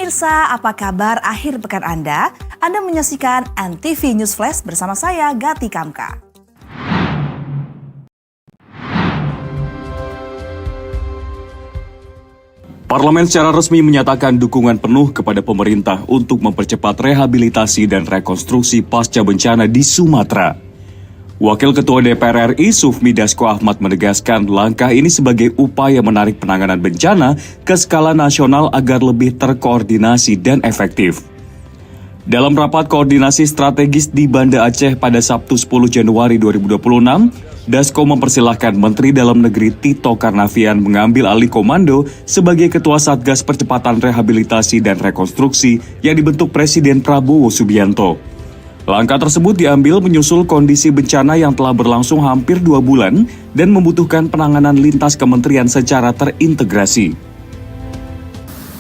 Pemirsa, apa kabar akhir pekan Anda? Anda menyaksikan NTV News Flash bersama saya, Gati Kamka. Parlemen secara resmi menyatakan dukungan penuh kepada pemerintah untuk mempercepat rehabilitasi dan rekonstruksi pasca bencana di Sumatera. Wakil Ketua DPR RI Sufmi Dasko Ahmad menegaskan langkah ini sebagai upaya menarik penanganan bencana ke skala nasional agar lebih terkoordinasi dan efektif. Dalam rapat koordinasi strategis di Banda Aceh pada Sabtu 10 Januari 2026, Dasko mempersilahkan Menteri Dalam Negeri Tito Karnavian mengambil alih komando sebagai Ketua Satgas Percepatan Rehabilitasi dan Rekonstruksi yang dibentuk Presiden Prabowo Subianto. Langkah tersebut diambil menyusul kondisi bencana yang telah berlangsung hampir 2 bulan dan membutuhkan penanganan lintas kementerian secara terintegrasi.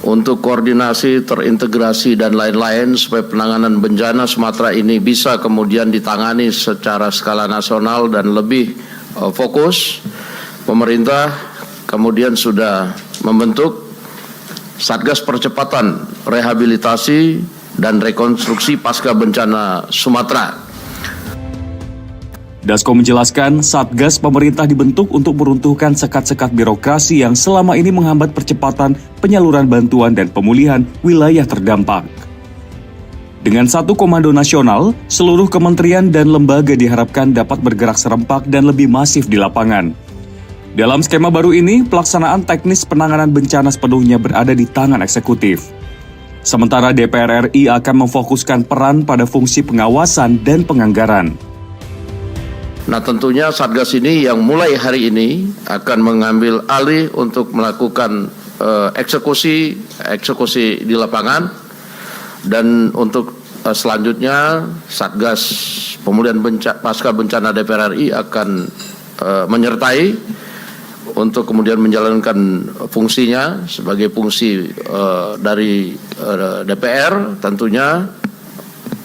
Untuk koordinasi, terintegrasi, dan lain-lain supaya penanganan bencana Sumatera ini bisa kemudian ditangani secara skala nasional dan lebih fokus, pemerintah kemudian sudah membentuk Satgas Percepatan Rehabilitasi dan Rekonstruksi Pasca Bencana Sumatera. Dasko menjelaskan, Satgas pemerintah dibentuk untuk meruntuhkan sekat-sekat birokrasi yang selama ini menghambat percepatan penyaluran bantuan dan pemulihan wilayah terdampak. Dengan satu komando nasional, seluruh kementerian dan lembaga diharapkan dapat bergerak serempak dan lebih masif di lapangan. Dalam skema baru ini, pelaksanaan teknis penanganan bencana sepenuhnya berada di tangan eksekutif. Sementara DPR RI akan memfokuskan peran pada fungsi pengawasan dan penganggaran. Nah, tentunya Satgas ini yang mulai hari ini akan mengambil alih untuk melakukan eksekusi di lapangan, dan untuk selanjutnya Satgas Pemulihan Pasca Bencana DPR RI akan menyertai untuk kemudian menjalankan fungsinya sebagai fungsi dari DPR, tentunya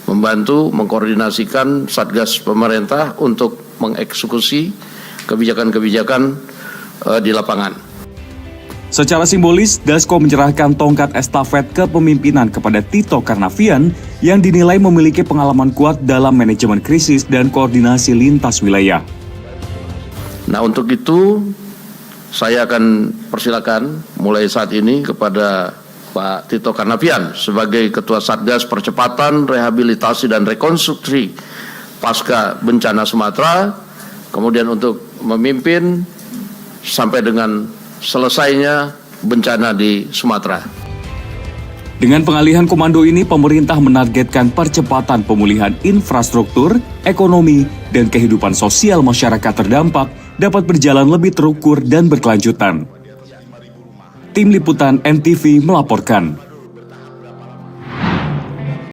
membantu mengkoordinasikan Satgas pemerintah untuk mengeksekusi kebijakan-kebijakan di lapangan. Secara simbolis, Dasko menyerahkan tongkat estafet kepemimpinan kepada Tito Karnavian yang dinilai memiliki pengalaman kuat dalam manajemen krisis dan koordinasi lintas wilayah. Nah, untuk itu saya akan persilakan mulai saat ini kepada Pak Tito Karnavian sebagai Ketua Satgas Percepatan Rehabilitasi dan Rekonstruksi Pasca Bencana Sumatera, kemudian untuk memimpin sampai dengan selesainya bencana di Sumatera. Dengan pengalihan komando ini, pemerintah menargetkan percepatan pemulihan infrastruktur, ekonomi, dan kehidupan sosial masyarakat terdampak dapat berjalan lebih terukur dan berkelanjutan. Tim Liputan NTV melaporkan.